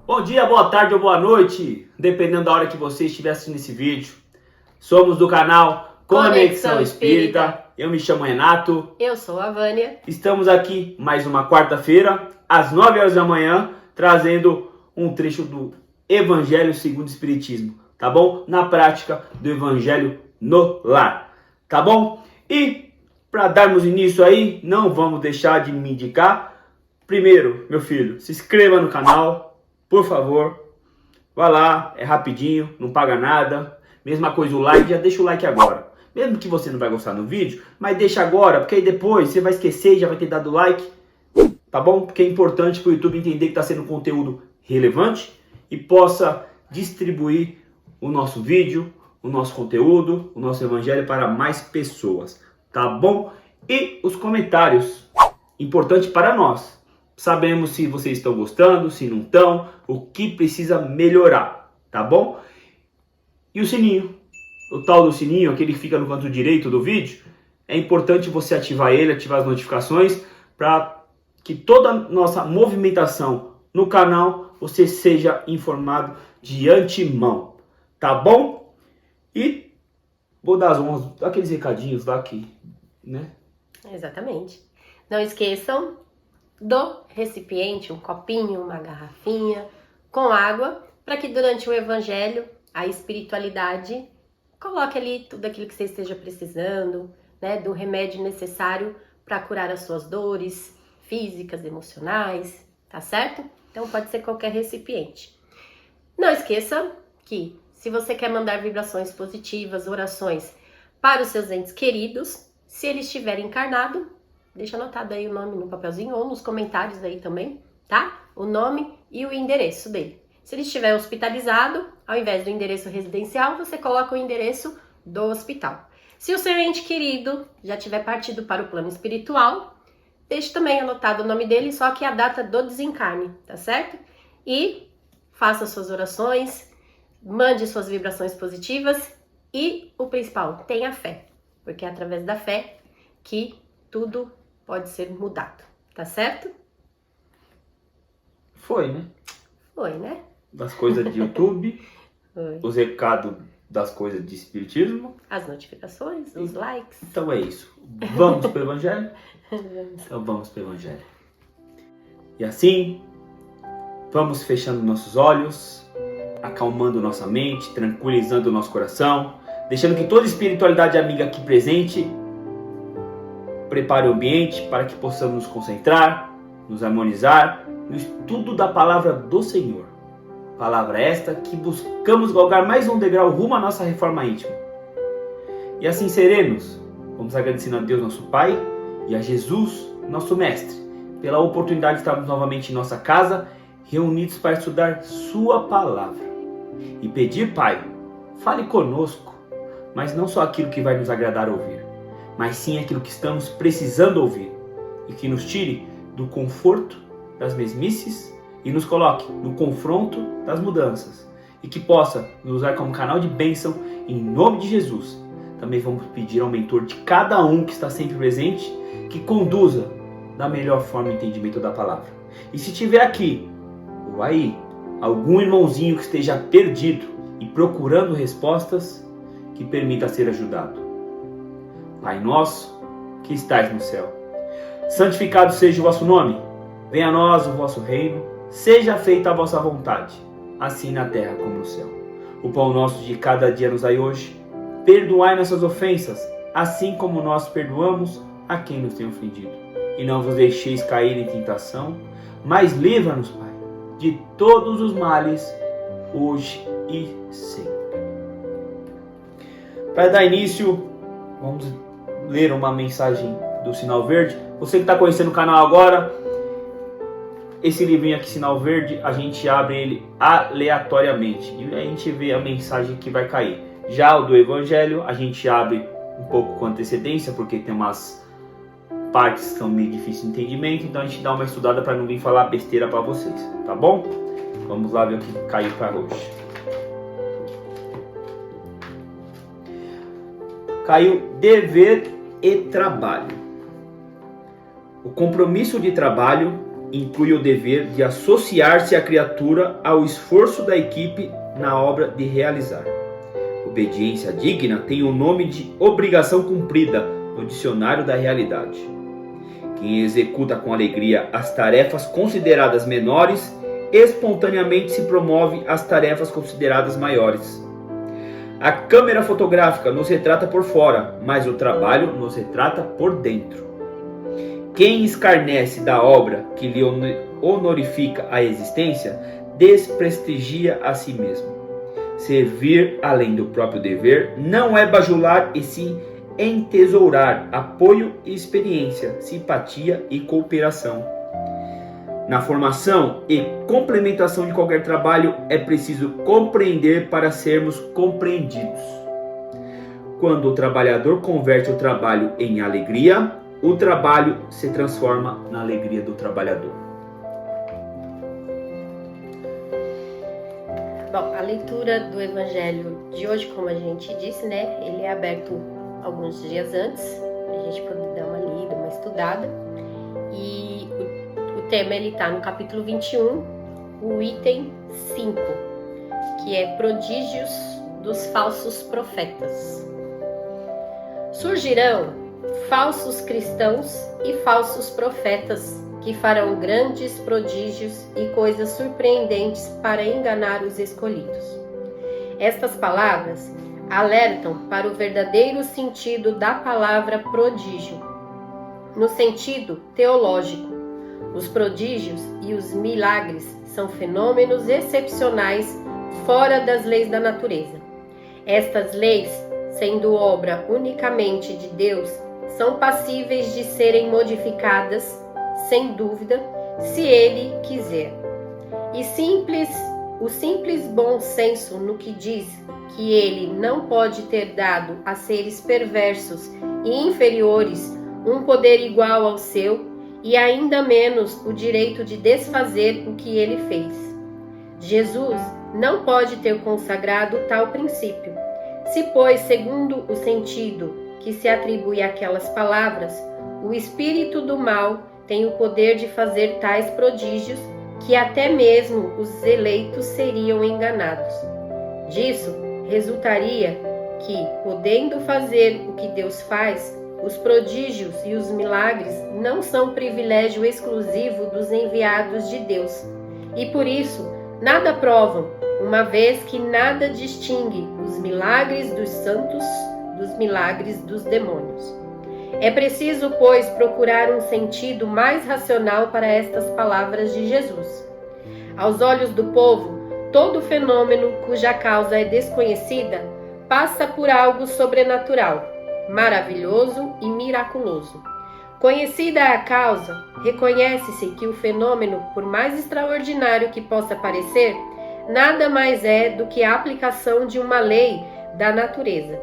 Bom dia, boa tarde ou boa noite, dependendo da hora que você estiver assistindo esse vídeo. Somos do canal Conexão Espírita. Eu me chamo Renato. Eu sou a Vânia. Estamos aqui mais uma quarta-feira, às 9 horas da manhã, trazendo um trecho do Evangelho segundo o Espiritismo, tá bom? Na prática do Evangelho no lar, tá bom? E para darmos início aí, não vamos deixar de me indicar. Primeiro, meu filho, se inscreva no canal. Por favor, vá lá, é rapidinho, não paga nada. Mesma coisa o like, já deixa o like agora. Mesmo que você não vai gostar no vídeo, mas deixa agora, porque aí depois você vai esquecer e já vai ter dado like. Tá bom? Porque é importante para o YouTube entender que está sendo conteúdo relevante e possa distribuir o nosso vídeo, o nosso conteúdo, o nosso evangelho para mais pessoas. Tá bom? E os comentários, importante para nós. Sabemos se vocês estão gostando, se não estão, o que precisa melhorar, tá bom? E o sininho, o tal do sininho, aquele que fica no canto direito do vídeo, é importante você ativar ele, ativar as notificações, para que toda a nossa movimentação no canal você seja informado de antemão, tá bom? E vou dar aqueles recadinhos lá aqui, né? Exatamente. Não esqueçam do recipiente, um copinho, uma garrafinha com água, para que durante o evangelho, a espiritualidade coloque ali tudo aquilo que você esteja precisando, né, do remédio necessário para curar as suas dores físicas, emocionais, tá certo? Então pode ser qualquer recipiente. Não esqueça que se você quer mandar vibrações positivas, orações para os seus entes queridos, se ele estiver encarnado, deixa anotado aí o nome no papelzinho ou nos comentários aí também, tá? O nome e o endereço dele. Se ele estiver hospitalizado, ao invés do endereço residencial, você coloca o endereço do hospital. Se o seu ente querido já tiver partido para o plano espiritual, deixe também anotado o nome dele, só que a data do desencarne, tá certo? E faça suas orações, mande suas vibrações positivas e o principal, tenha fé, porque é através da fé que tudo pode ser mudado, tá certo? Foi, né? Foi, né? Das coisas de YouTube, Foi. os recados das coisas de espiritismo. As notificações, os likes. Então é isso. Vamos para o Evangelho? Então vamos para o Evangelho. E assim, vamos fechando nossos olhos, acalmando nossa mente, tranquilizando o nosso coração, deixando que toda espiritualidade amiga aqui presente prepare o ambiente para que possamos nos concentrar, nos harmonizar no estudo da palavra do Senhor. Palavra esta que buscamos galgar mais um degrau rumo à nossa reforma íntima. E assim seremos. Vamos agradecendo a Deus, nosso Pai, e a Jesus, nosso Mestre, pela oportunidade de estarmos novamente em nossa casa, reunidos para estudar Sua palavra. E pedir, Pai, fale conosco, mas não só aquilo que vai nos agradar ouvir, mas sim aquilo que estamos precisando ouvir, e que nos tire do conforto das mesmices e nos coloque no confronto das mudanças, e que possa nos usar como canal de bênção em nome de Jesus. Também vamos pedir ao mentor de cada um que está sempre presente, que conduza da melhor forma o entendimento da palavra. E se tiver aqui, ou aí, algum irmãozinho que esteja perdido e procurando respostas, que permita ser ajudado. Pai nosso, que estais no céu, santificado seja o vosso nome, venha a nós o vosso reino, seja feita a vossa vontade, assim na terra como no céu. O pão nosso de cada dia nos dai hoje, perdoai nossas ofensas, assim como nós perdoamos a quem nos tem ofendido. E não vos deixeis cair em tentação, mas livra-nos, Pai, de todos os males, hoje e sempre. Para dar início, vamos ler uma mensagem do Sinal Verde. Você que está conhecendo o canal agora, esse livrinho aqui, Sinal Verde, a gente abre ele aleatoriamente e a gente vê a mensagem que vai cair. Já o do Evangelho, a gente abre um pouco com antecedência, porque tem umas partes que são meio difíceis de entendimento, então a gente dá uma estudada para não vir falar besteira para vocês, tá bom? Vamos lá ver o que caiu para hoje. Caiu dever e trabalho. O compromisso de trabalho inclui o dever de associar-se à criatura ao esforço da equipe na obra de realizar. Obediência digna tem o nome de obrigação cumprida no dicionário da realidade. Quem executa com alegria as tarefas consideradas menores, espontaneamente se promove às tarefas consideradas maiores. A câmera fotográfica nos retrata por fora, mas o trabalho nos retrata por dentro. Quem escarnece da obra que lhe honorifica a existência, desprestigia a si mesmo. Servir além do próprio dever não é bajular e sim entesourar apoio e experiência, simpatia e cooperação. Na formação e complementação de qualquer trabalho é preciso compreender para sermos compreendidos. Quando o trabalhador converte o trabalho em alegria, o trabalho se transforma na alegria do trabalhador. Bom, a leitura do Evangelho de hoje, como a gente disse, né? Ele é aberto alguns dias antes, para a gente poder dar uma lida, uma estudada. E o tema, ele está no capítulo 21, o item 5, que é prodígios dos falsos profetas. Surgirão falsos cristãos e falsos profetas que farão grandes prodígios e coisas surpreendentes para enganar os escolhidos. Estas palavras alertam para o verdadeiro sentido da palavra prodígio. No sentido teológico, os prodígios e os milagres são fenômenos excepcionais fora das leis da natureza. Estas leis, sendo obra unicamente de Deus, são passíveis de serem modificadas, sem dúvida, se Ele quiser. E o simples bom senso no que diz que Ele não pode ter dado a seres perversos e inferiores um poder igual ao seu, e ainda menos o direito de desfazer o que Ele fez. Jesus não pode ter consagrado tal princípio. Se, pois, segundo o sentido que se atribui àquelas palavras, o espírito do mal tem o poder de fazer tais prodígios que até mesmo os eleitos seriam enganados. Disso resultaria que, podendo fazer o que Deus faz, os prodígios e os milagres não são privilégio exclusivo dos enviados de Deus, e por isso nada provam, uma vez que nada distingue os milagres dos santos dos milagres dos demônios. É preciso, pois, procurar um sentido mais racional para estas palavras de Jesus. Aos olhos do povo, todo fenômeno cuja causa é desconhecida passa por algo sobrenatural, maravilhoso e miraculoso. Conhecida a causa, reconhece-se que o fenômeno, por mais extraordinário que possa parecer, nada mais é do que a aplicação de uma lei da natureza.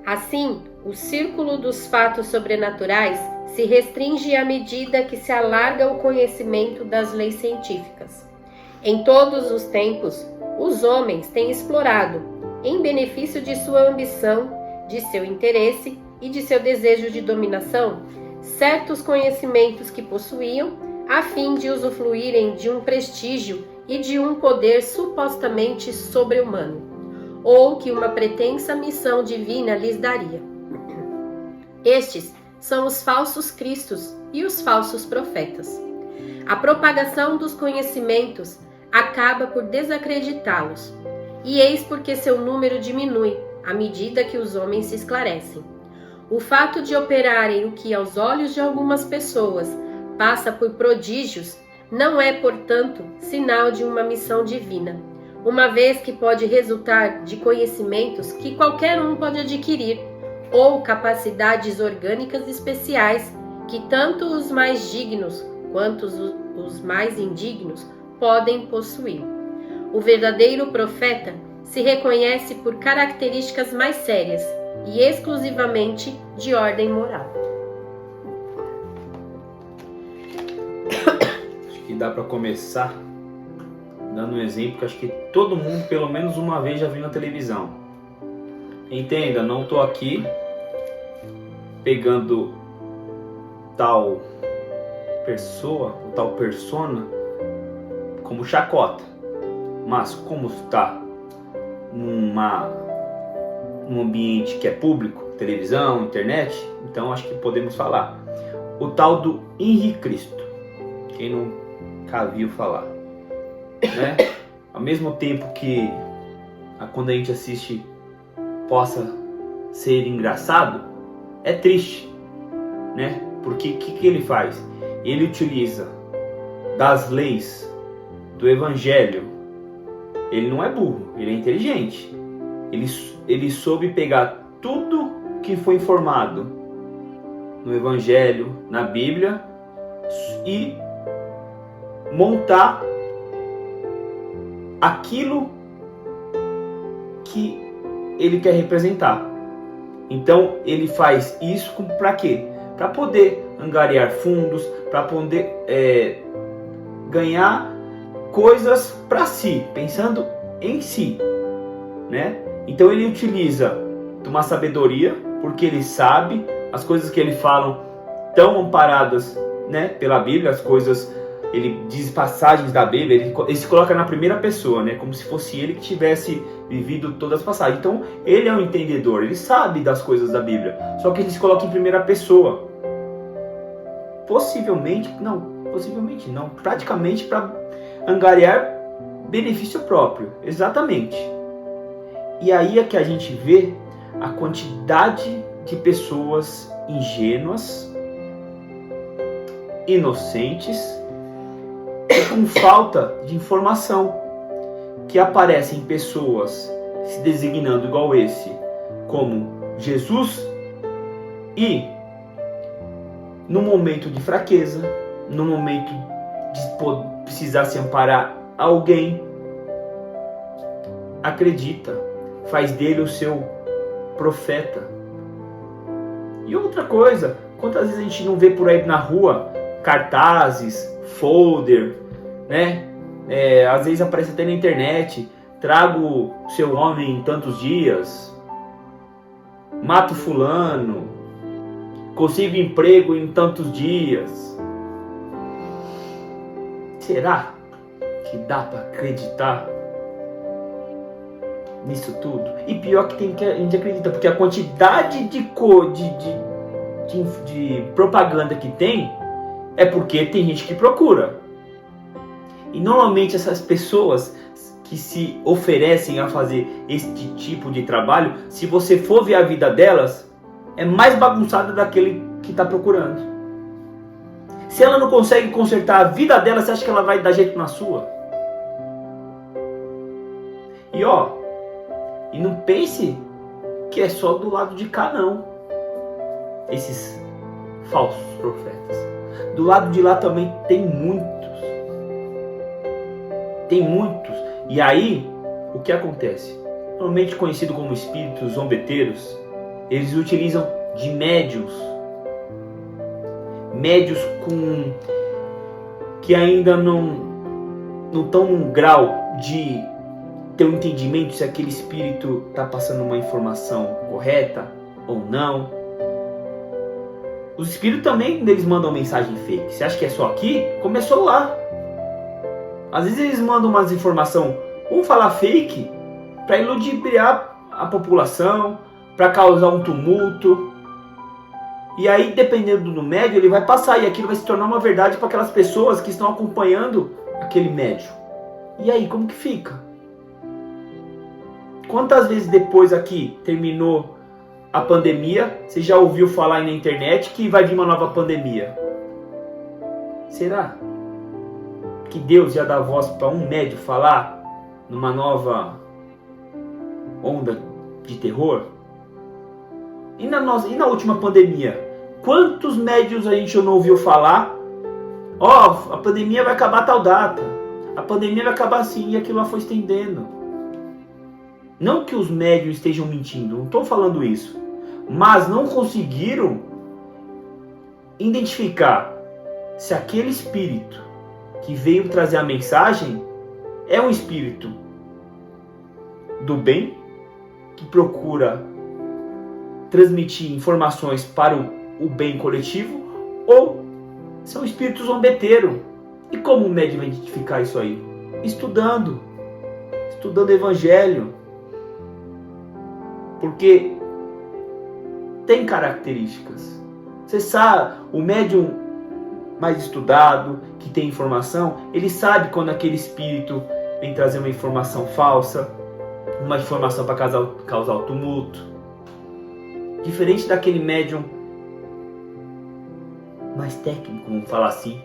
Assim, o círculo dos fatos sobrenaturais se restringe à medida que se alarga o conhecimento das leis científicas. Em todos os tempos, os homens têm explorado, em benefício de sua ambição, de seu interesse e de seu desejo de dominação, certos conhecimentos que possuíam, a fim de usufruírem de um prestígio e de um poder supostamente sobre-humano, ou que uma pretensa missão divina lhes daria. Estes são os falsos cristos e os falsos profetas. A propagação dos conhecimentos acaba por desacreditá-los, e eis porque seu número diminui à medida que os homens se esclarecem. O fato de operarem o que aos olhos de algumas pessoas passa por prodígios não é, portanto, sinal de uma missão divina, uma vez que pode resultar de conhecimentos que qualquer um pode adquirir, ou capacidades orgânicas especiais que tanto os mais dignos quanto os mais indignos podem possuir. O verdadeiro profeta se reconhece por características mais sérias e exclusivamente de ordem moral. Acho que dá para começar dando um exemplo que acho que todo mundo pelo menos uma vez já viu na televisão. Entenda, não estou aqui pegando tal pessoa, tal persona como chacota. Mas como está num ambiente que é público, televisão, internet, então acho que podemos falar. O tal do Henri Cristo. Quem nunca viu falar, né? Ao mesmo tempo que quando a gente assiste possa ser engraçado, é triste, né? Porque o que ele faz? Ele utiliza das leis do Evangelho. Ele não é burro, ele é inteligente. Ele soube pegar tudo que foi informado no Evangelho, na Bíblia, e montar aquilo que ele quer representar. Então ele faz isso para quê? Para poder angariar fundos, para poder ganhar coisas para si, pensando em si, né? Então ele utiliza de uma sabedoria, porque ele sabe as coisas que ele fala estão amparadas, né, pela Bíblia, as coisas, ele diz passagens da Bíblia, ele se coloca na primeira pessoa, né, como se fosse ele que tivesse vivido todas as passagens. Então ele é um entendedor, ele sabe das coisas da Bíblia, só que ele se coloca em primeira pessoa, possivelmente não, praticamente para angariar benefício próprio, exatamente. E aí é que a gente vê a quantidade de pessoas ingênuas, inocentes, com falta de informação, que aparecem pessoas se designando igual esse, como Jesus, e no momento de fraqueza, no momento de precisar se amparar a alguém, acredita, faz dele o seu profeta. E outra coisa, quantas vezes a gente não vê por aí na rua cartazes, folder, né? Às vezes aparece até na internet: trago seu homem em tantos dias, mato fulano, consigo emprego em tantos dias. Será que dá para acreditar nisso tudo? E pior que a gente acredita, porque a quantidade de propaganda que tem é porque tem gente que procura. E normalmente essas pessoas que se oferecem a fazer este tipo de trabalho, se você for ver a vida delas, é mais bagunçada daquele que está procurando. Se ela não consegue consertar a vida dela, você acha que ela vai dar jeito na sua? E não pense que é só do lado de cá, não. Esses falsos profetas. Do lado de lá também tem muitos. Tem muitos. E aí, o que acontece? Normalmente conhecido como espíritos zombeteiros, eles utilizam de médiuns que ainda não estão num grau de ter um entendimento se aquele espírito está passando uma informação correta ou não. Os espíritos também, eles mandam mensagem fake. Você acha que é só aqui? Começou lá. Às vezes eles mandam umas informações, vamos falar fake, para iludibriar a população, para causar um tumulto. E aí, dependendo do médium, ele vai passar e aquilo vai se tornar uma verdade para aquelas pessoas que estão acompanhando aquele médium. E aí, como que fica? Quantas vezes depois aqui terminou a pandemia, você já ouviu falar aí na internet que vai vir uma nova pandemia? Será que Deus já dá voz para um médium falar numa nova onda de terror? E na última pandemia, quantos médiuns a gente não ouviu falar? A pandemia vai acabar tal data, a pandemia vai acabar assim, e aquilo lá foi estendendo. Não que os médiuns estejam mentindo, não estou falando isso, mas não conseguiram identificar se aquele espírito que veio trazer a mensagem é um espírito do bem, que procura transmitir informações para o bem coletivo, ou são espíritos zombeteiro, E como o médium vai identificar isso aí? Estudando o Evangelho. Porque tem características. Você sabe, o médium mais estudado, que tem informação, ele sabe quando aquele espírito vem trazer uma informação falsa, uma informação para causar o tumulto. Diferente daquele médium mais técnico, vamos falar assim.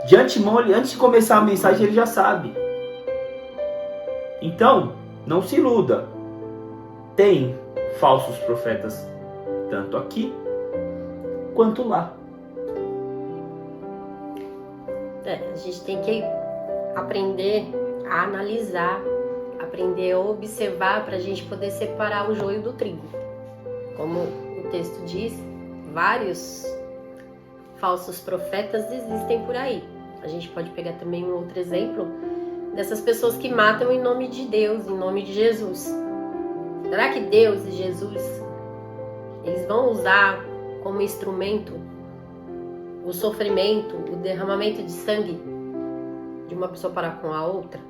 De antemão, antes de começar a mensagem, ele já sabe. Então, não se iluda. Tem falsos profetas, tanto aqui quanto lá. A gente tem que aprender a analisar, aprender a observar para a gente poder separar o joio do trigo. Como o texto diz, vários falsos profetas existem por aí. A gente pode pegar também um outro exemplo dessas pessoas que matam em nome de Deus, em nome de Jesus. Será que Deus e Jesus, eles vão usar como instrumento o sofrimento, o derramamento de sangue de uma pessoa para com a outra?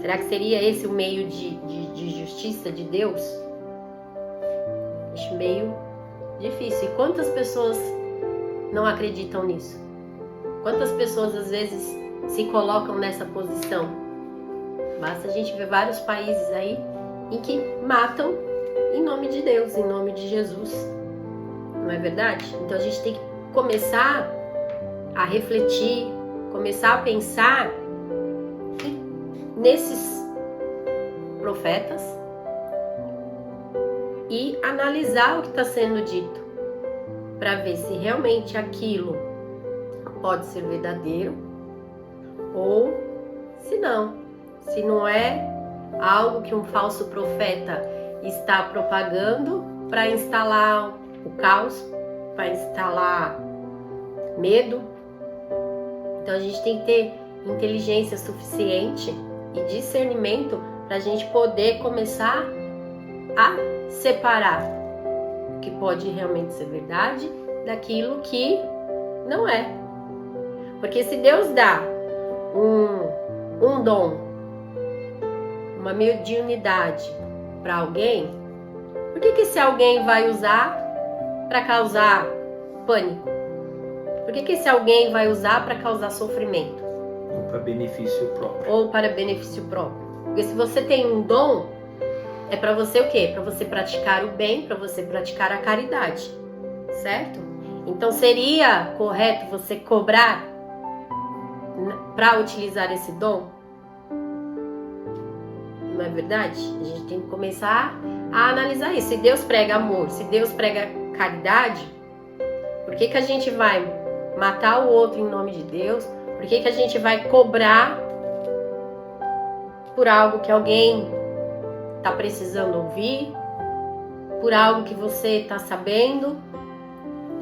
Será que seria esse o meio de justiça de Deus? Acho meio difícil. E quantas pessoas não acreditam nisso? Quantas pessoas às vezes se colocam nessa posição? Basta a gente ver vários países aí em que matam em nome de Deus, em nome de Jesus. Não é verdade? Então a gente tem que começar a refletir, começar a pensar nesses profetas e analisar o que está sendo dito para ver se realmente aquilo pode ser verdadeiro ou se não é algo que um falso profeta está propagando para instalar o caos, para instalar medo. Então a gente tem que ter inteligência suficiente e discernimento para a gente poder começar a separar o que pode realmente ser verdade daquilo que não é. Porque se Deus dá um dom, uma mediunidade para alguém, por que esse alguém vai usar para causar pânico? Por que esse alguém vai usar para causar sofrimento? Ou para benefício próprio. Ou para benefício próprio. Porque se você tem um dom, é para você o quê? Para você praticar o bem, para você praticar a caridade, certo? Então seria correto você cobrar para utilizar esse dom? Não é verdade? A gente tem que começar a analisar isso. Se Deus prega amor, se Deus prega caridade, por que a gente vai matar o outro em nome de Deus? Por que a gente vai cobrar por algo que alguém está precisando ouvir? Por algo que você está sabendo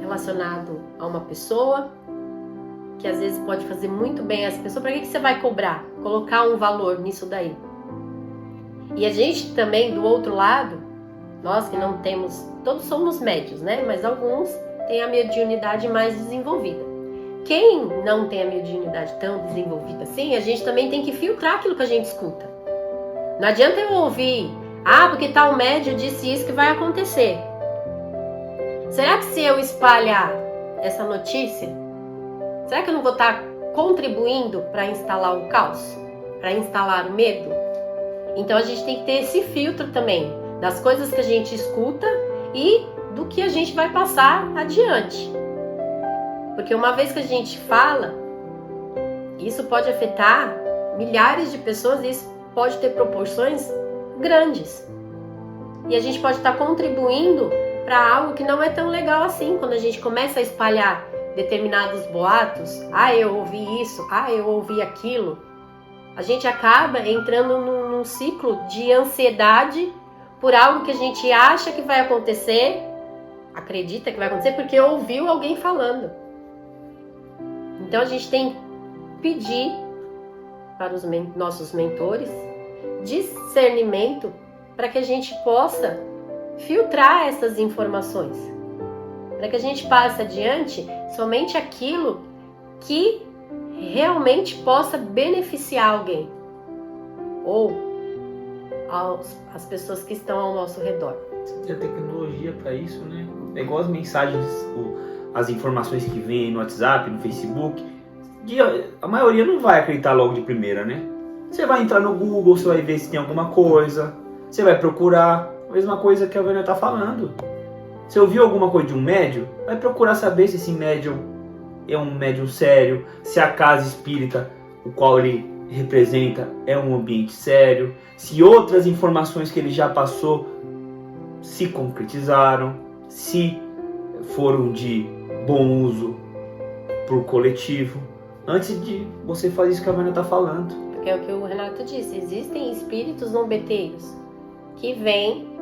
relacionado a uma pessoa que às vezes pode fazer muito bem a essa pessoa? Para que você vai cobrar? Colocar um valor nisso daí? E a gente também, do outro lado, nós que não temos, todos somos médios, né? Mas alguns têm a mediunidade mais desenvolvida. Quem não tem a mediunidade tão desenvolvida assim, a gente também tem que filtrar aquilo que a gente escuta. Não adianta eu ouvir, porque tal médio disse isso que vai acontecer. Será que se eu espalhar essa notícia, será que eu não vou estar contribuindo para instalar o caos? Para instalar o medo? Então a gente tem que ter esse filtro também das coisas que a gente escuta e do que a gente vai passar adiante. Porque uma vez que a gente fala, isso pode afetar milhares de pessoas e isso pode ter proporções grandes. E a gente pode estar contribuindo para algo que não é tão legal assim, quando a gente começa a espalhar determinados boatos. Eu ouvi isso, eu ouvi aquilo. A gente acaba entrando num ciclo de ansiedade por algo que a gente acha que vai acontecer, acredita que vai acontecer porque ouviu alguém falando. Então a gente tem que pedir para os nossos mentores discernimento para que a gente possa filtrar essas informações, para que a gente passe adiante somente aquilo que realmente possa beneficiar alguém ou as pessoas que estão ao nosso redor. Tem a tecnologia para isso, né? É igual as mensagens, as informações que vêm no WhatsApp, no Facebook. A maioria não vai acreditar logo de primeira, né? Você vai entrar no Google, você vai ver se tem alguma coisa, você vai procurar, a mesma coisa que a Vânia está falando. Você ouviu alguma coisa de um médium, vai procurar saber se esse médium é um médium sério, se a casa espírita, o qual ele representa, é um ambiente sério, se outras informações que ele já passou se concretizaram, se foram de bom uso por coletivo, antes de você fazer isso que a Vânia está falando. Porque é o que o Renato disse, existem espíritos zombeteiros que vêm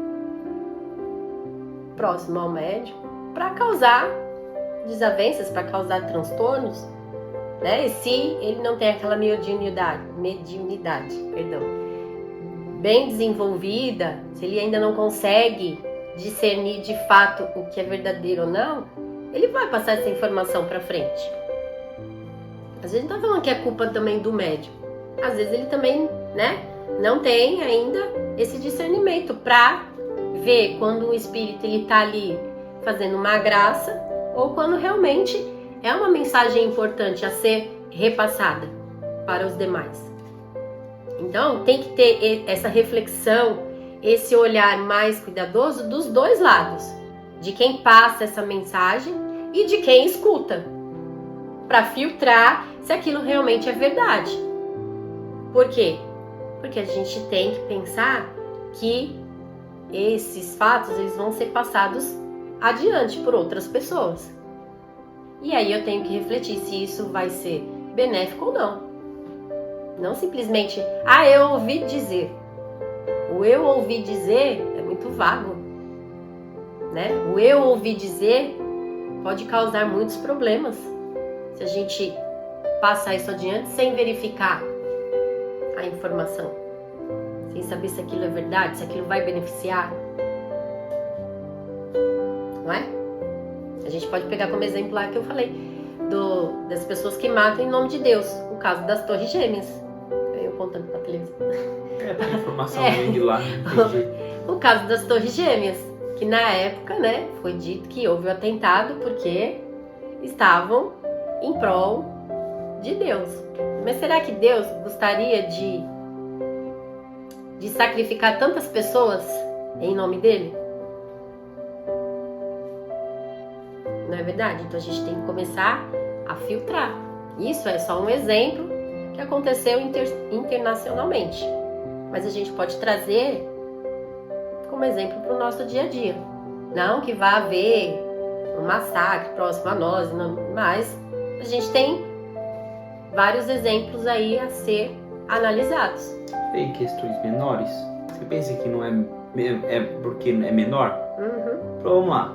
próximo ao médium para causar desavenças, para causar transtornos, né? E se ele não tem aquela mediunidade, bem desenvolvida, se ele ainda não consegue discernir de fato o que é verdadeiro ou não, ele vai passar essa informação para frente. Às vezes não tá falando que é culpa também do médium. Às vezes ele também, né, não tem ainda esse discernimento para ver quando o espírito ele tá ali fazendo uma graça ou quando realmente é uma mensagem importante a ser repassada para os demais. Então tem que ter essa reflexão, esse olhar mais cuidadoso dos dois lados, de quem passa essa mensagem e de quem escuta, para filtrar se aquilo realmente é verdade. Por quê? Porque a gente tem que pensar que esses fatos eles vão ser passados adiante por outras pessoas. E aí eu tenho que refletir se isso vai ser benéfico ou não. Não simplesmente, eu ouvi dizer. O eu ouvi dizer é muito vago, né? O eu ouvi dizer pode causar muitos problemas se a gente passar isso adiante sem verificar a informação, sem saber se aquilo é verdade, se aquilo vai beneficiar, não é? A gente pode pegar como exemplo lá que eu falei das pessoas que matam em nome de Deus, o caso das Torres Gêmeas. Eu contando pra televisão. A informação vem de lá, não tem jeito. O caso das Torres Gêmeas, que na época, né, foi dito que houve o atentado porque estavam em prol de Deus. Mas será que Deus gostaria de sacrificar tantas pessoas em nome dele? Não é verdade? Então a gente tem que começar a filtrar. Isso é só um exemplo que aconteceu internacionalmente. Mas a gente pode trazer como exemplo para o nosso dia a dia. Não que vá haver um massacre próximo a nós, mas a gente tem vários exemplos aí a ser analisados. Tem questões menores? Você pensa que não é porque é menor? Uhum. Então, vamos lá.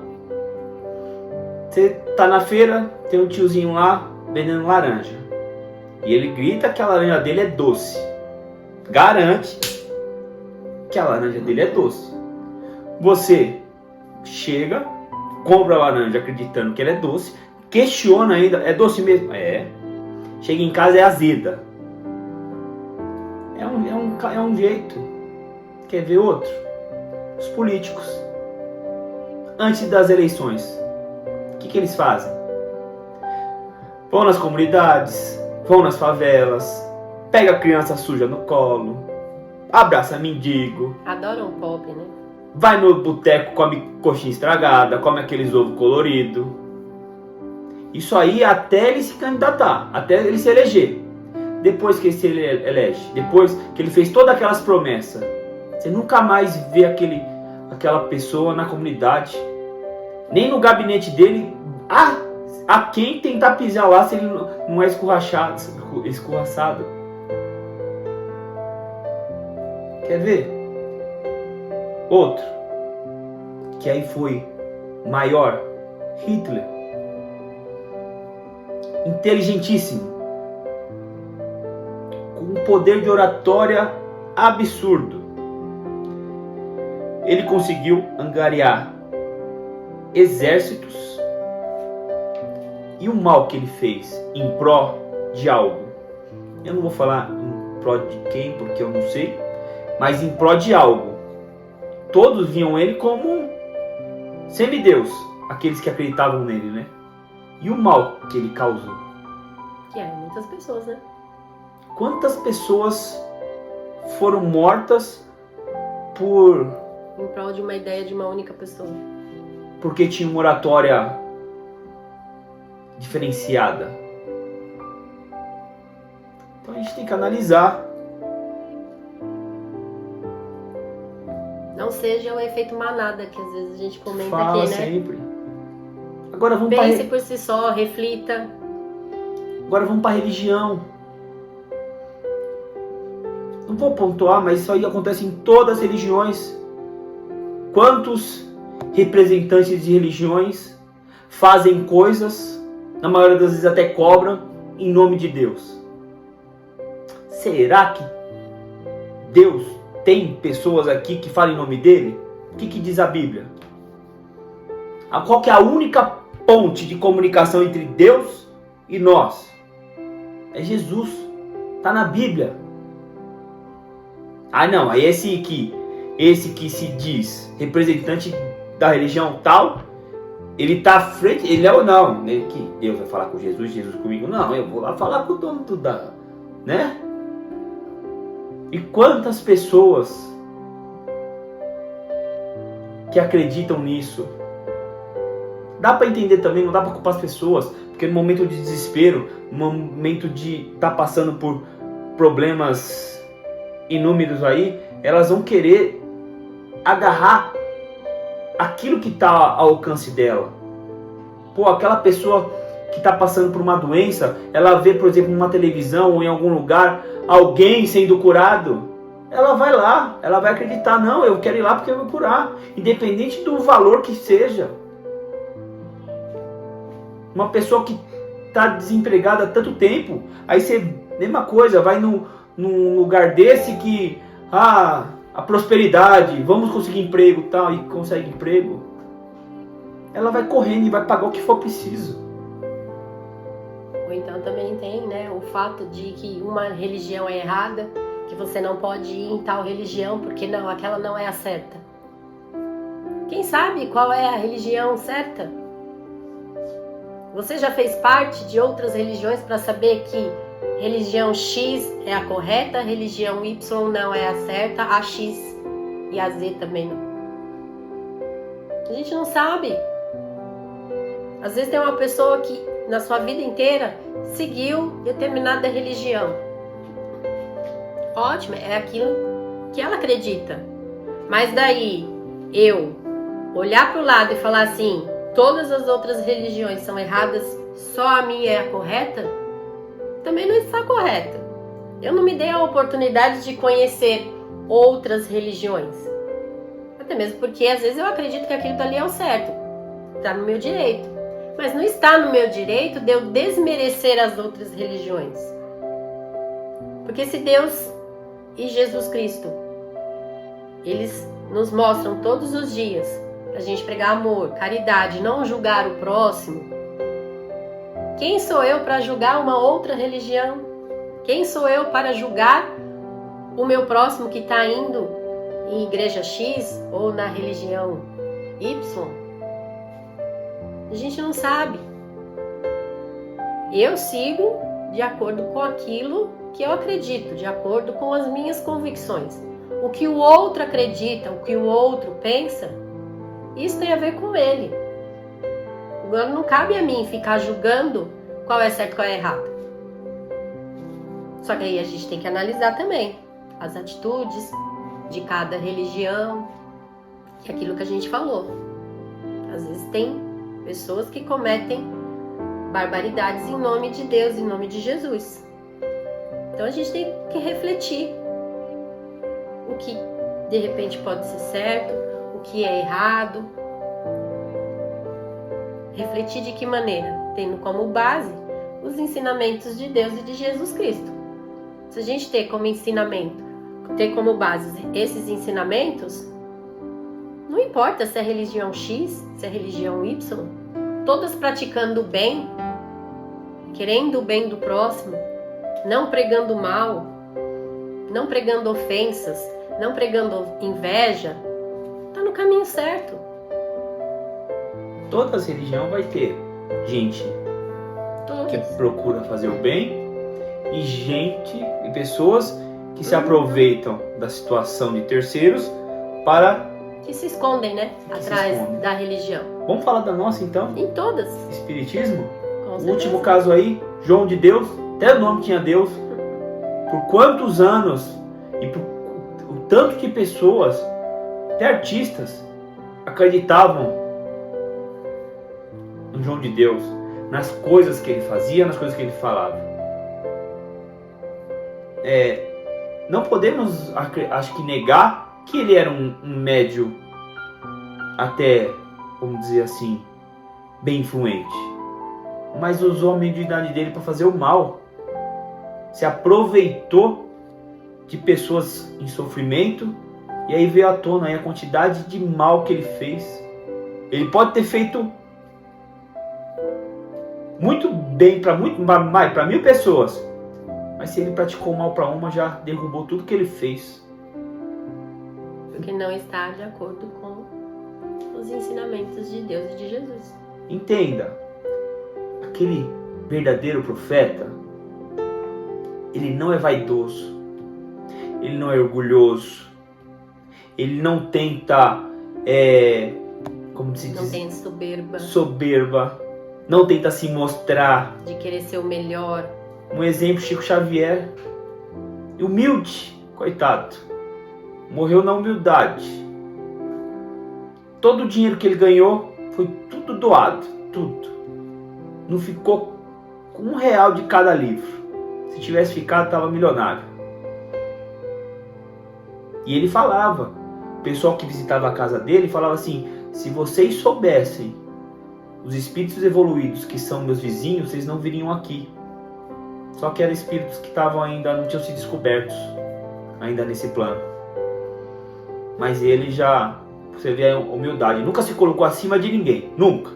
Você tá na feira, tem um tiozinho lá vendendo laranja. E ele grita que a laranja dele é doce. Garante que a laranja dele é doce. Você chega, compra a laranja acreditando que ela é doce, questiona ainda, é doce mesmo? É. Chega em casa, é azeda. É um jeito. Quer ver outro? Os políticos. Antes das eleições, o que eles fazem? Vão nas comunidades, vão nas favelas, pega a criança suja no colo, abraça mendigo. Adoram o pobre, né? Vai no boteco, come coxinha estragada, come aqueles ovos coloridos. Isso aí até ele se candidatar, até ele se eleger. Depois que ele se elege, depois que ele fez todas aquelas promessas, você nunca mais vê aquela pessoa na comunidade. Nem no gabinete dele. A quem tentar pisar lá se ele não é escorraçado. Quer ver? Outro, que aí foi maior, Hitler. Inteligentíssimo, com um poder de oratória absurdo. Ele conseguiu angariar exércitos, e o mal que ele fez em pró de algo. Eu não vou falar em prol de quem, porque eu não sei, mas em prol de algo. Todos viam ele como semideus, aqueles que acreditavam nele, né? E o mal que ele causou. Que é muitas pessoas, né? Quantas pessoas foram mortas em prol de uma ideia de uma única pessoa? Porque tinha uma oratória diferenciada. Então a gente tem que analisar. Não seja o efeito manada que às vezes a gente comenta Fala aqui, né? sempre. Agora vamos Pense por si só, reflita. Agora vamos para a religião. Não vou pontuar, mas isso aí acontece em todas as religiões. Quantos representantes de religiões fazem coisas, na maioria das vezes até cobram, em nome de Deus? Será que Deus tem pessoas aqui que falam em nome dele? O que diz a Bíblia? Qual que é a única ponte de comunicação entre Deus e nós? É Jesus. Está na Bíblia. Não, aí esse que se diz representante da religião tal, ele está à frente, ele é ou não? Que Deus vai falar com Jesus, Jesus comigo? Não, eu vou lá falar com o dono da, né? E quantas pessoas que acreditam nisso? Dá para entender também, não dá para culpar as pessoas, porque no momento de desespero, no momento de estar passando por problemas inúmeros aí, elas vão querer agarrar aquilo que está ao alcance dela. Aquela pessoa que está passando por uma doença, ela vê, por exemplo, numa televisão ou em algum lugar, alguém sendo curado, ela vai lá, ela vai acreditar, não, eu quero ir lá porque eu vou curar, independente do valor que seja. Uma pessoa que está desempregada há tanto tempo, aí você, mesma coisa, vai num lugar desse que, a prosperidade, vamos conseguir emprego tal, e consegue emprego, ela vai correndo e vai pagar o que for preciso. Ou então também tem, né, o fato de que uma religião é errada, que você não pode ir em tal religião porque não, aquela não é a certa. Quem sabe qual é a religião certa? Você já fez parte de outras religiões para saber que religião X é a correta, religião Y não é a certa, a X e a Z também não? A gente não sabe. Às vezes tem uma pessoa que na sua vida inteira seguiu determinada religião. Ótimo, é aquilo que ela acredita. Mas daí eu olhar para o lado e falar assim, todas as outras religiões são erradas, só a minha é a correta, também não está correta. Eu não me dei a oportunidade de conhecer outras religiões. Até mesmo porque às vezes eu acredito que aquilo dali é o certo. Está no meu direito. Mas não está no meu direito de eu desmerecer as outras religiões. Porque se Deus e Jesus Cristo, eles nos mostram todos os dias a gente pregar amor, caridade, não julgar o próximo, quem sou eu para julgar uma outra religião? Quem sou eu para julgar o meu próximo que está indo em igreja X ou na religião Y? A gente não sabe. Eu sigo de acordo com aquilo que eu acredito, de acordo com as minhas convicções. O que o outro acredita, o que o outro pensa, isso tem a ver com ele. Agora não cabe a mim ficar julgando qual é certo e qual é errado. Só que aí a gente tem que analisar também as atitudes de cada religião e aquilo que a gente falou. Às vezes tem pessoas que cometem barbaridades em nome de Deus, em nome de Jesus. Então a gente tem que refletir o que de repente pode ser certo, o que é errado. Refletir de que maneira? Tendo como base os ensinamentos de Deus e de Jesus Cristo. Se a gente ter como ensinamento, ter como base esses ensinamentos, não importa se é religião X, se é religião Y, todas praticando o bem, querendo o bem do próximo, não pregando mal, não pregando ofensas, não pregando inveja, tá no caminho certo. Toda religião vai ter gente que procura fazer o bem e pessoas que se aproveitam da situação de terceiros para... Que se escondem, né? Atrás da religião. Vamos falar da nossa então? Em todas. Espiritismo? Com O certeza. último caso aí, João de Deus, até o nome tinha Deus. Por quantos anos e por o tanto de pessoas, até artistas, acreditavam no João de Deus, nas coisas que ele fazia, nas coisas que ele falava. Não podemos, acho que, negar que ele era um médium até, vamos dizer assim, bem influente. Mas usou a mediunidade dele para fazer o mal. Se aproveitou de pessoas em sofrimento e aí veio à tona aí a quantidade de mal que ele fez. Ele pode ter feito muito bem para 1000 pessoas, mas se ele praticou mal para uma, já derrubou tudo que ele fez. Porque não está de acordo com os ensinamentos de Deus e de Jesus. Entenda, aquele verdadeiro profeta, ele não é vaidoso, ele não é orgulhoso, ele não tenta, como se diz? Não tem soberba, não tenta se mostrar. De querer ser o melhor. Um exemplo, Chico Xavier, humilde, coitado, morreu na humildade. Todo o dinheiro que ele ganhou foi tudo doado, tudo. Não ficou com R$1 de cada livro. Se tivesse ficado, estava milionário. E ele falava, o pessoal que visitava a casa dele falava assim: se vocês soubessem os espíritos evoluídos que são meus vizinhos, vocês não viriam aqui. Só que eram espíritos que estavam ainda, não tinham sido descobertos ainda nesse plano. Mas ele já, você vê a humildade, nunca se colocou acima de ninguém, nunca.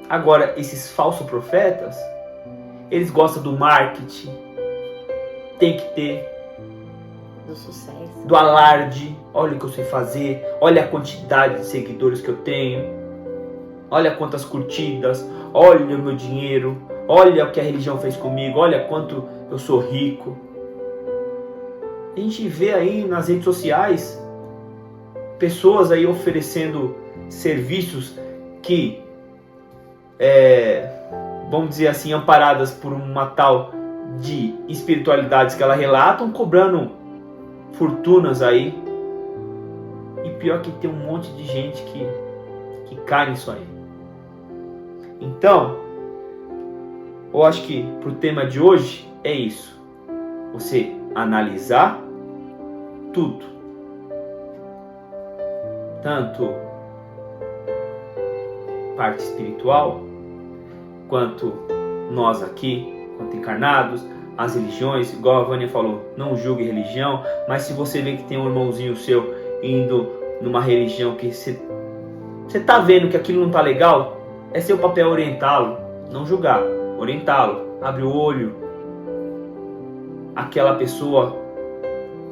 Agora, esses falsos profetas, eles gostam do marketing, tem que ter, do sucesso, do alarde. Olha o que eu sei fazer, olha a quantidade de seguidores que eu tenho, olha quantas curtidas, olha o meu dinheiro, olha o que a religião fez comigo, olha quanto eu sou rico. A gente vê aí nas redes sociais pessoas aí oferecendo serviços que, vamos dizer assim, amparadas por uma tal de espiritualidades que elas relatam, cobrando fortunas aí. E pior que tem um monte de gente que cai nisso aí. Então, eu acho que pro tema de hoje é isso. Você analisar tudo. Tanto parte espiritual, quanto nós aqui, quanto encarnados, as religiões, igual a Vânia falou, não julgue religião, mas se você vê que tem um irmãozinho seu indo numa religião que você tá vendo que aquilo não tá legal, é seu papel orientá-lo, não julgar, orientá-lo, abre o olho. Aquela pessoa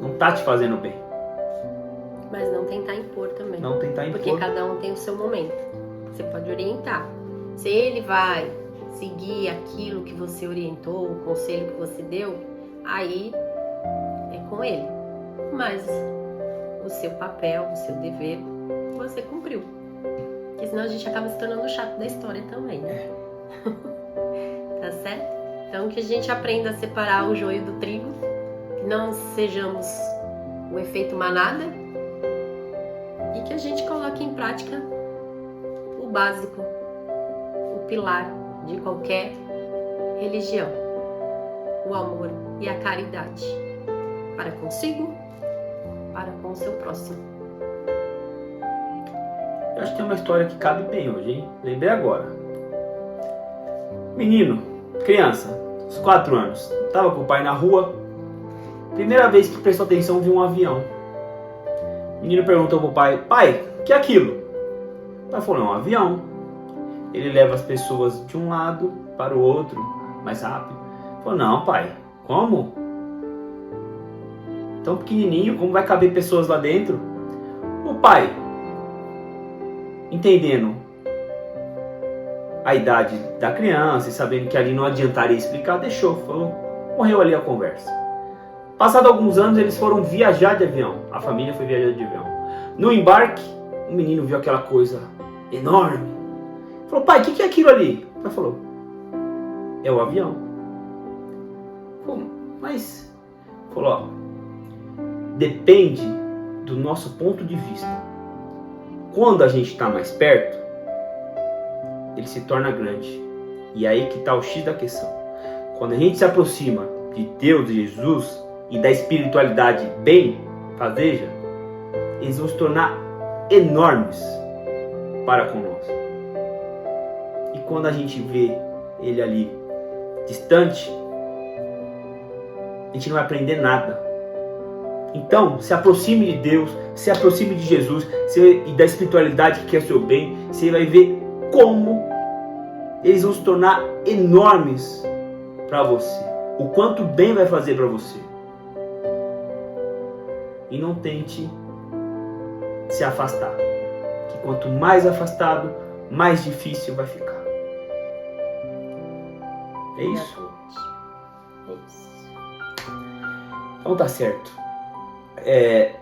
não tá te fazendo bem. Mas não tentar impor também. Não tentar impor. Porque cada um tem o seu momento. Você pode orientar. Se ele vai seguir aquilo que você orientou, o conselho que você deu, aí é com ele. Mas o seu papel, o seu dever, você cumpriu. Porque senão a gente acaba se tornando chato da história também, né? Tá certo? Então que a gente aprenda a separar o joio do trigo, que não sejamos o efeito manada e que a gente coloque em prática o básico, o pilar de qualquer religião, o amor e a caridade para consigo, para com o seu próximo. Eu acho que tem uma história que cabe bem hoje, hein? Lembrei agora. Menino, criança, uns 4 anos, tava com o pai na rua. Primeira vez que prestou atenção, viu um avião. O menino perguntou pro pai: pai, o que é aquilo? O pai falou: é um avião. Ele leva as pessoas de um lado para o outro, mais rápido. Falou, não, pai, como? Tão pequenininho, como vai caber pessoas lá dentro? O pai, entendendo a idade da criança e sabendo que ali não adiantaria explicar, deixou, falou, morreu ali a conversa. Passado alguns anos, eles foram viajar de avião. A família foi viajar de avião. No embarque, o menino viu aquela coisa enorme. Falou, pai, o que é aquilo ali? O pai falou, é o avião. Falou, mas... Falou, ó, depende do nosso ponto de vista. Quando a gente está mais perto, ele se torna grande. E aí que está o X da questão. Quando a gente se aproxima de Deus, de Jesus e da espiritualidade bem fazeja, eles vão se tornar enormes para conosco. E quando a gente vê ele ali distante, a gente não vai aprender nada. Então, se aproxime de Deus, se aproxime de Jesus e da espiritualidade que quer o seu bem. Você vai ver como eles vão se tornar enormes para você. O quanto bem vai fazer para você. E não tente se afastar. Que quanto mais afastado, mais difícil vai ficar. É isso? É isso. Então tá certo. É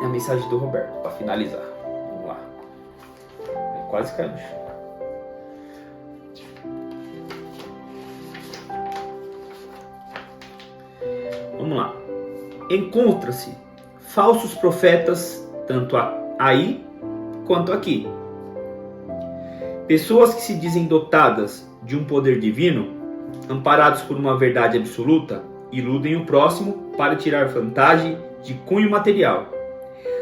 a mensagem do Roberto, para finalizar. Vamos lá. Quase caiu no chão. Vamos lá. Encontra-se falsos profetas, tanto aí quanto aqui. Pessoas que se dizem dotadas de um poder divino, amparados por uma verdade absoluta, iludem o próximo para tirar vantagem de cunho material.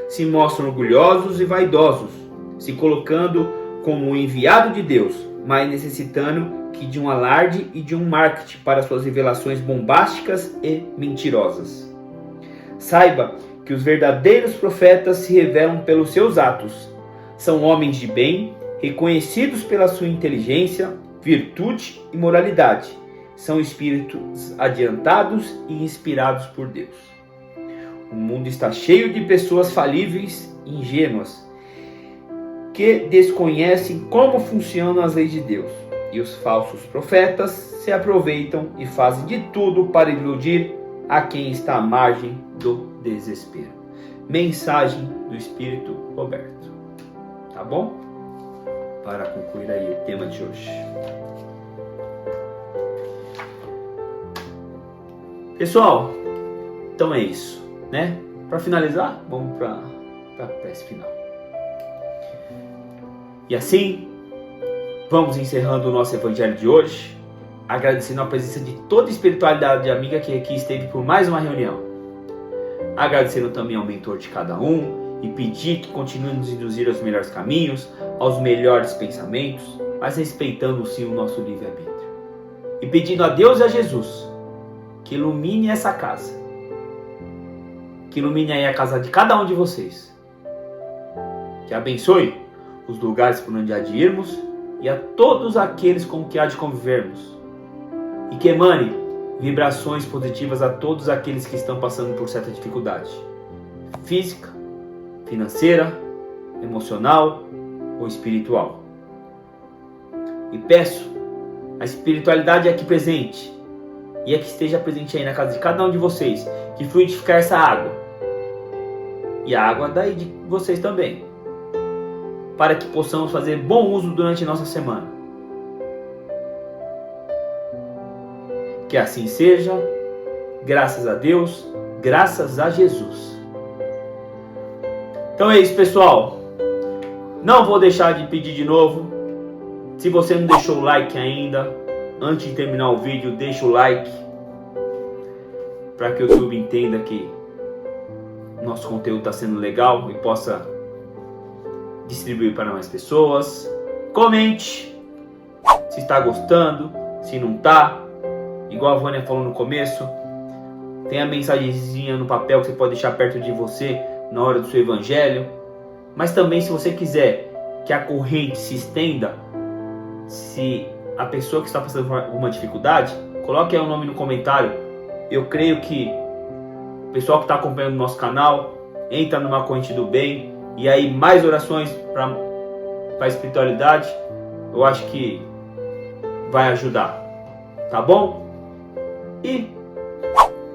Se mostram orgulhosos e vaidosos, se colocando como um enviado de Deus, mas necessitando que de um alarde e de um marketing para suas revelações bombásticas e mentirosas. Saiba que os verdadeiros profetas se revelam pelos seus atos. São homens de bem, reconhecidos pela sua inteligência, virtude e moralidade. São espíritos adiantados e inspirados por Deus. O mundo está cheio de pessoas falíveis e ingênuas que desconhecem como funcionam as leis de Deus. E os falsos profetas se aproveitam e fazem de tudo para iludir a quem está à margem do desespero. Mensagem do Espírito Roberto. Tá bom? Para concluir aí o tema de hoje. Pessoal, então é isso, né? Para finalizar, vamos para a prece final. E assim, vamos encerrando o nosso evangelho de hoje, agradecendo a presença de toda a espiritualidade amiga que aqui esteve por mais uma reunião. Agradecendo também ao mentor de cada um e pedir que continue nos induzir aos melhores caminhos, aos melhores pensamentos, mas respeitando sim o nosso livre-arbítrio. E pedindo a Deus e a Jesus que ilumine essa casa, que ilumine aí a casa de cada um de vocês, que abençoe os lugares por onde há de irmos e a todos aqueles com que há de convivermos, e que emane vibrações positivas a todos aqueles que estão passando por certa dificuldade física, financeira, emocional ou espiritual. E peço a espiritualidade aqui presente e a que esteja presente aí na casa de cada um de vocês, que fluidificar essa água e a água daí de vocês também, para que possamos fazer bom uso durante a nossa semana. Que assim seja, graças a Deus, graças a Jesus. Então é isso, pessoal. Não vou deixar de pedir de novo. Se você não deixou o like ainda, antes de terminar o vídeo, deixa o like, para que o YouTube entenda que nosso conteúdo está sendo legal e possa distribuir para mais pessoas. Comente se está gostando, se não está. Igual a Vânia falou no começo, tem a mensagenzinha no papel que você pode deixar perto de você na hora do seu evangelho. Mas também, se você quiser que a corrente se estenda, se a pessoa que está passando por alguma dificuldade, coloque aí o nome no comentário. Eu creio que o pessoal que está acompanhando o nosso canal entra numa corrente do bem, e aí mais orações para a espiritualidade, eu acho que vai ajudar, tá bom? E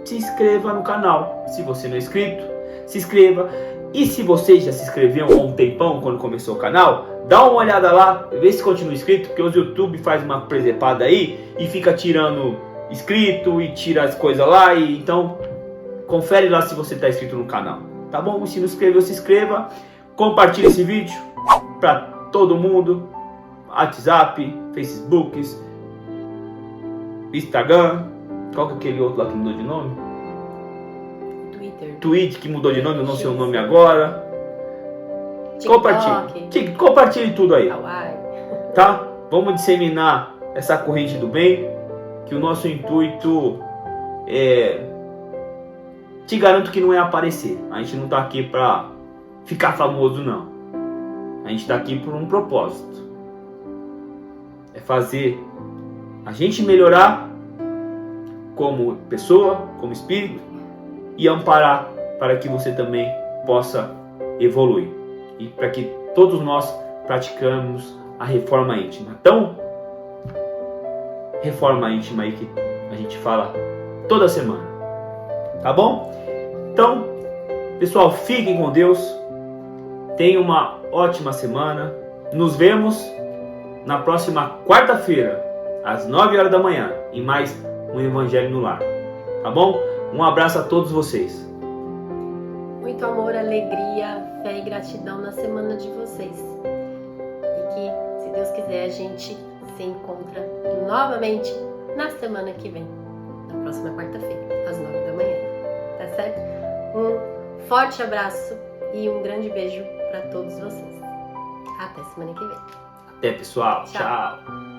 se inscreva no canal, se você não é inscrito, se inscreva. E se você já se inscreveu há um tempão quando começou o canal, dá uma olhada lá, vê se continua inscrito, porque o YouTube faz uma presepada aí e fica tirando inscrito e tira as coisas lá, e então confere lá se você está inscrito no canal, tá bom? E se não inscreveu, se inscreva, compartilhe esse vídeo para todo mundo, WhatsApp, Facebook, Instagram, qual que é aquele outro lá que mudou de nome? Twitter que mudou de nome, eu não sei o nome agora. Compartilhe tudo aí, tá? Vamos disseminar essa corrente do bem, que o nosso intuito é... Te garanto que não é aparecer. A gente não tá aqui pra ficar famoso, não. A gente tá aqui por um propósito. É fazer a gente melhorar como pessoa, como espírito, e amparar para que você também possa evoluir. E para que todos nós praticamos a reforma íntima. Então, reforma íntima aí que a gente fala toda semana. Tá bom? Então, pessoal, fiquem com Deus. Tenham uma ótima semana. Nos vemos na próxima quarta-feira, às 9 horas da manhã, em mais um Evangelho no Lar. Tá bom? Um abraço a todos vocês. Muito amor, alegria, fé e gratidão na semana de vocês. E que, se Deus quiser, a gente se encontra novamente na semana que vem, na próxima quarta-feira, às 9 da manhã. Tá certo? Um forte abraço e um grande beijo para todos vocês. Até semana que vem. Até, pessoal. Tchau.